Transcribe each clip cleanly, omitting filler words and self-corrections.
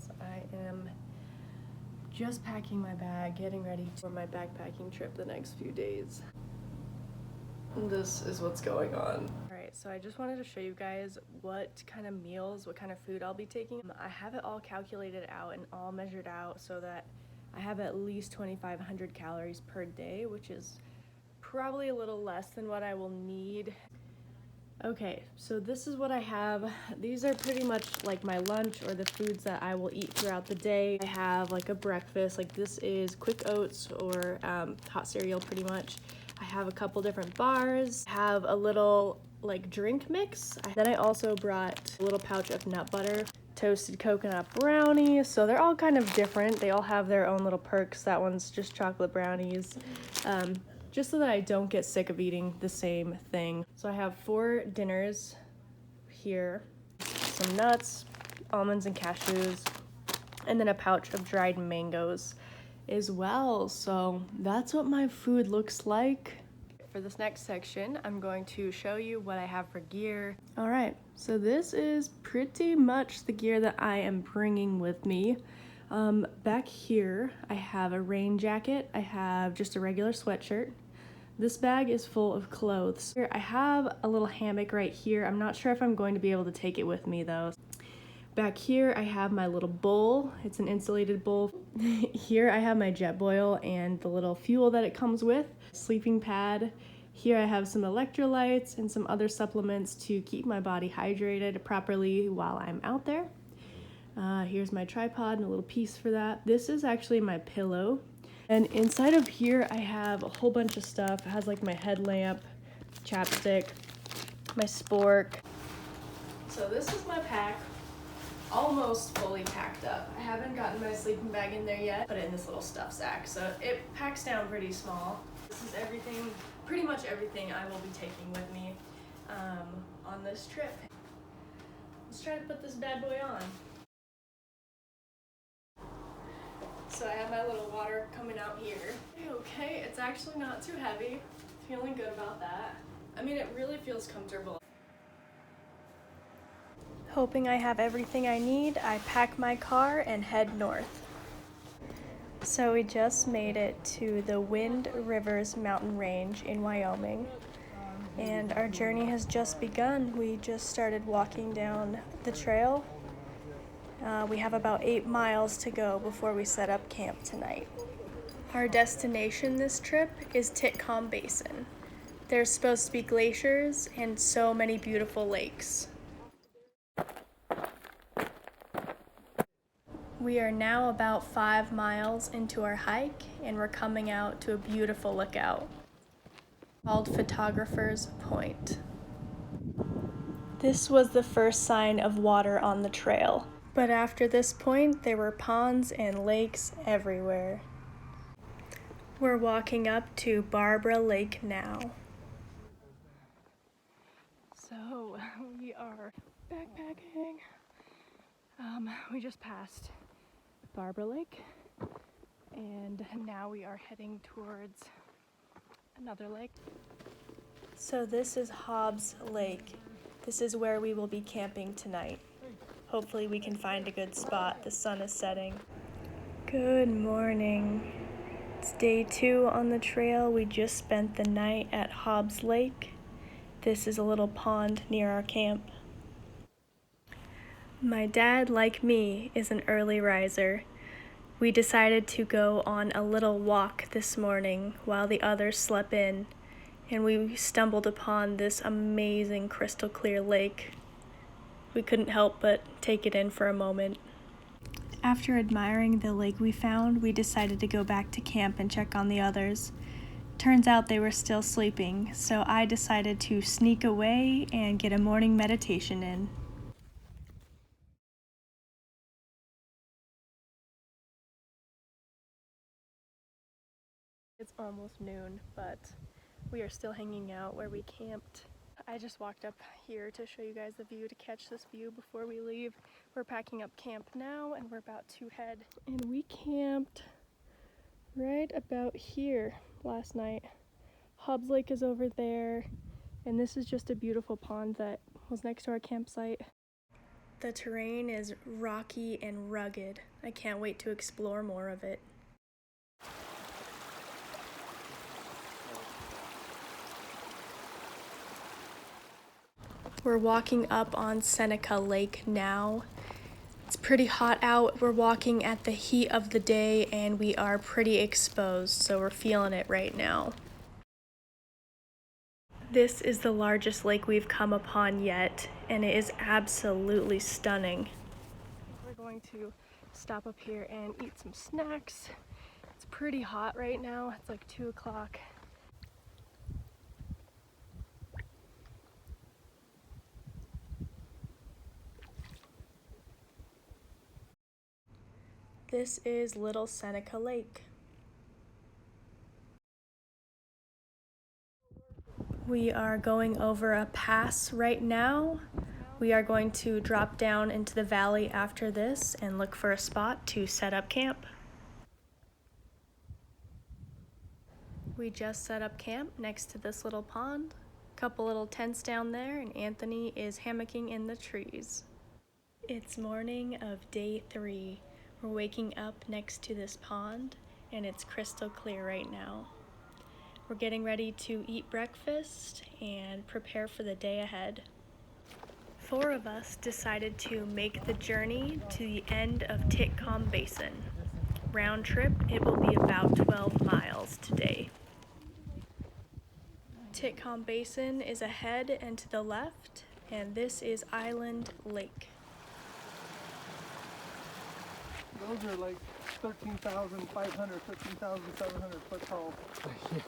friends. I am just packing my bag, getting ready for my backpacking trip the next few days. This is what's going on. Alright, so I just wanted to show you guys what kind of meals, what kind of food I'll be taking. I have it all calculated out and all measured out so that I have at least 2,500 calories per day, which is probably a little less than what I will need. Okay, so this is what I have. These are pretty much like my lunch or the foods that I will eat throughout the day. I have like a breakfast, like this is quick oats or hot cereal pretty much. I have a couple different bars. I have a little like drink mix. Then I also brought a little pouch of nut butter, toasted coconut brownies. So they're all kind of different. They all have their own little perks. That one's just chocolate brownies. Just so that I don't get sick of eating the same thing. So I have 4 dinners here, some nuts, almonds and cashews, and then a pouch of dried mangoes as well. So that's what my food looks like. For this next section, I'm going to show you what I have for gear. All right, so this is pretty much the gear that I am bringing with me. Back here, I have a rain jacket. I have just a regular sweatshirt. This bag is full of clothes. Here, I have a little hammock right here. I'm not sure if I'm going to be able to take it with me though. Back here, I have my little bowl. It's an insulated bowl. Here, I have my Jetboil and the little fuel that it comes with. Sleeping pad. Here, I have some electrolytes and some other supplements to keep my body hydrated properly while I'm out there. Here's my tripod and a little piece for that. This is actually my pillow. And inside of here, I have a whole bunch of stuff. It has like my headlamp, chapstick, my spork. So this is my pack, almost fully packed up. I haven't gotten my sleeping bag in there yet. Put it in this little stuff sack, so it packs down pretty small. This is everything, pretty much everything I will be taking with me on this trip. Let's try to put this bad boy on. So I have my little water coming out here. Okay, it's actually not too heavy. Feeling good about that. I mean, it really feels comfortable. Hoping I have everything I need, I pack my car and head north. So we just made it to the Wind Rivers mountain range in Wyoming. And our journey has just begun. We just started walking down the trail. We have about 8 miles to go before we set up camp tonight. Our destination this trip is Titcomb Basin. There's supposed to be glaciers and so many beautiful lakes. We are now about 5 miles into our hike and we're coming out to a beautiful lookout called Photographer's Point. This was the first sign of water on the trail. But after this point, there were ponds and lakes everywhere. We're walking up to Barbara Lake now. So we are backpacking. We just passed Barbara Lake, and now we are heading towards another lake. So this is Hobbs Lake. This is where we will be camping tonight. Hopefully we can find a good spot. The sun is setting. Good morning. It's day 2 on the trail. We just spent the night at Hobbs Lake. This is a little pond near our camp. My dad, like me, is an early riser. We decided to go on a little walk this morning while the others slept in, and we stumbled upon this amazing crystal clear lake. We couldn't help but take it in for a moment. After admiring the lake we found, we decided to go back to camp and check on the others. Turns out they were still sleeping, so I decided to sneak away and get a morning meditation in. It's almost noon, but we are still hanging out where we camped. I just walked up here to show you guys the view, to catch this view before we leave. We're packing up camp now and we're about to head. And we camped right about here last night. Hobbs Lake is over there, and this is just a beautiful pond that was next to our campsite. The terrain is rocky and rugged. I can't wait to explore more of it. We're walking up on Seneca Lake now. It's pretty hot out. We're walking at the heat of the day and we are pretty exposed, so we're feeling it right now. This is the largest lake we've come upon yet, and it is absolutely stunning. We're going to stop up here and eat some snacks. It's pretty hot right now. It's like 2 o'clock. This is Little Seneca Lake. We are going over a pass right now. We are going to drop down into the valley after this and look for a spot to set up camp. We just set up camp next to this little pond. Couple little tents down there, and Anthony is hammocking in the trees. It's morning of day 3. We're waking up next to this pond, and it's crystal clear right now. We're getting ready to eat breakfast and prepare for the day ahead. 4 of us decided to make the journey to the end of Titcomb Basin. Round trip, it will be about 12 miles today. Titcomb Basin is ahead and to the left, and this is Island Lake. Those are like 13,500, 13,700 foot tall peaks.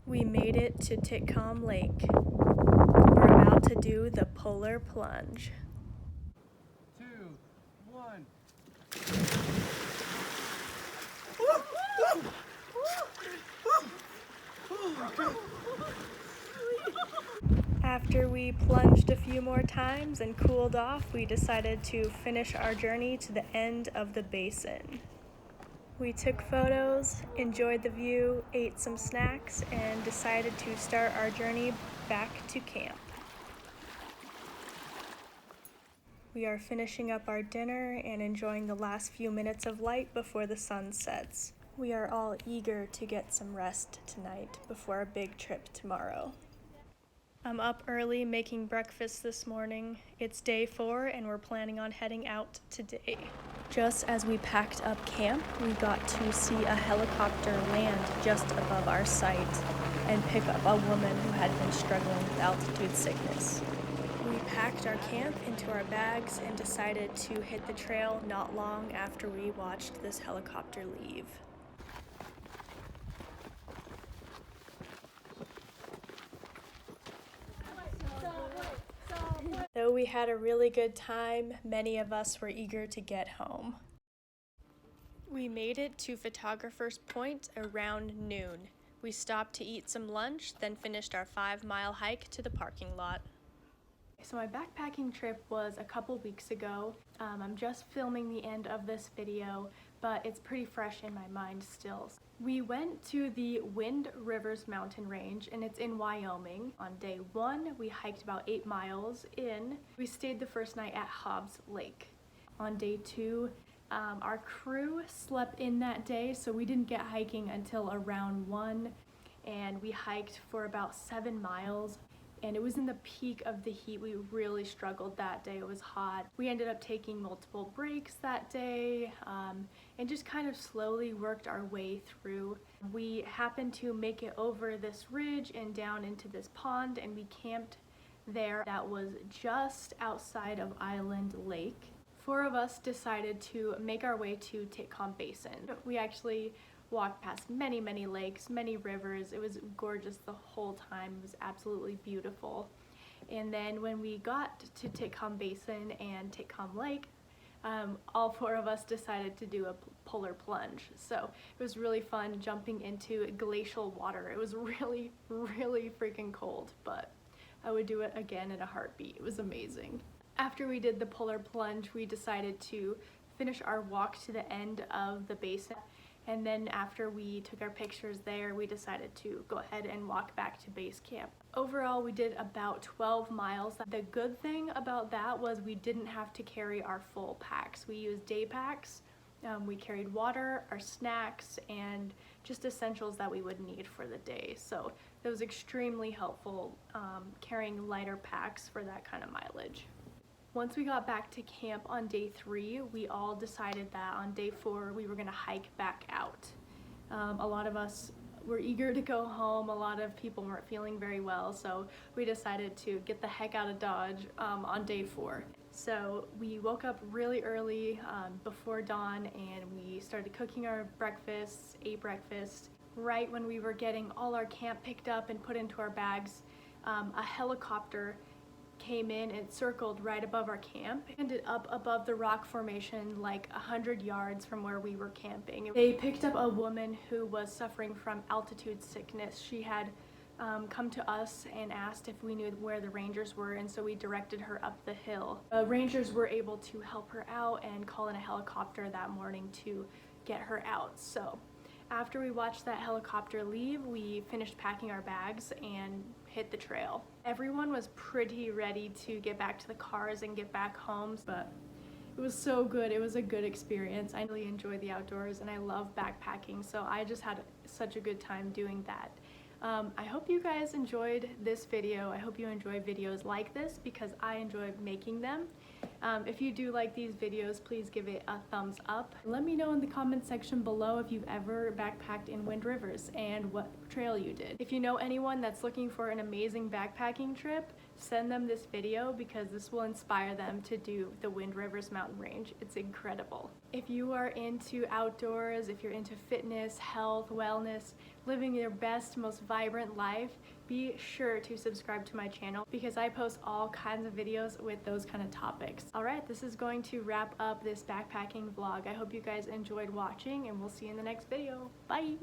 We made it to Titcomb Lake. We're about to do the polar plunge. 2, 1. After we plunged a few more times and cooled off, we decided to finish our journey to the end of the basin. We took photos, enjoyed the view, ate some snacks, and decided to start our journey back to camp. We are finishing up our dinner and enjoying the last few minutes of light before the sun sets. We are all eager to get some rest tonight before our big trip tomorrow. I'm up early making breakfast this morning. It's day 4 and we're planning on heading out today. Just as we packed up camp, we got to see a helicopter land just above our site and pick up a woman who had been struggling with altitude sickness. We packed our camp into our bags and decided to hit the trail not long after we watched this helicopter leave. Though we had a really good time, many of us were eager to get home. We made it to Photographer's Point around noon. We stopped to eat some lunch, then finished our 5-mile hike to the parking lot. So my backpacking trip was a couple weeks ago. I'm just filming the end of this video, but it's pretty fresh in my mind still. We went to the Wind Rivers mountain range, and it's in Wyoming. On day 1, we hiked about 8 miles in. We stayed the first night at Hobbs Lake. On day 2, our crew slept in that day, so we didn't get hiking until around 1, and we hiked for about 7 miles. And it was in the peak of the heat. We really struggled that day. It was hot. We ended up taking multiple breaks that day and just kind of slowly worked our way through. We happened to make it over this ridge and down into this pond, and we camped there. That was just outside of Island Lake. 4 of us decided to make our way to Titcomb Basin. We actually walked past many lakes, many rivers. It was gorgeous the whole time. It was absolutely beautiful. And then when we got to Titcomb Basin and Titcomb Lake, all 4 of us decided to do a polar plunge. So it was really fun jumping into glacial water. It was really freaking cold, but I would do it again in a heartbeat. It was amazing. After we did the polar plunge, we decided to finish our walk to the end of the basin And then after we took our pictures there, we decided to go ahead and walk back to base camp. Overall, we did about 12 miles. The good thing about that was we didn't have to carry our full packs. We used day packs. We carried water, our snacks, and just essentials that we would need for the day. So it was extremely helpful carrying lighter packs for that kind of mileage. Once we got back to camp on day 3, we all decided that on day 4 we were going to hike back out. A lot of us were eager to go home. A lot of people weren't feeling very well, so we decided to get the heck out of Dodge on day 4. So we woke up really early before dawn, and we started cooking our breakfasts, ate breakfast. Right when we were getting all our camp picked up and put into our bags, a helicopter came in and circled right above our camp, ended up above the rock formation like 100 yards from where we were camping. They picked up a woman who was suffering from altitude sickness. She had come to us and asked if we knew where the rangers were, and so we directed her up the hill. Rangers were able to help her out and call in a helicopter that morning to get her out. So after we watched that helicopter leave, we finished packing our bags and hit the trail. Everyone was pretty ready to get back to the cars and get back home, but it was so good. It was a good experience. I really enjoy the outdoors and I love backpacking, so I just had such a good time doing that. I hope you guys enjoyed this video. I hope you enjoy videos like this because I enjoy making them. If you do like these videos, please give it a thumbs up. Let me know in the comment section below if you've ever backpacked in Wind Rivers and what trail you did. If you know anyone that's looking for an amazing backpacking trip, send them this video because this will inspire them to do the Wind Rivers mountain range. It's incredible. If you are into outdoors, if you're into fitness, health, wellness, living your best, most vibrant life, be sure to subscribe to my channel because I post all kinds of videos with those kind of topics. Alright, this is going to wrap up this backpacking vlog. I hope you guys enjoyed watching and we'll see you in the next video. Bye!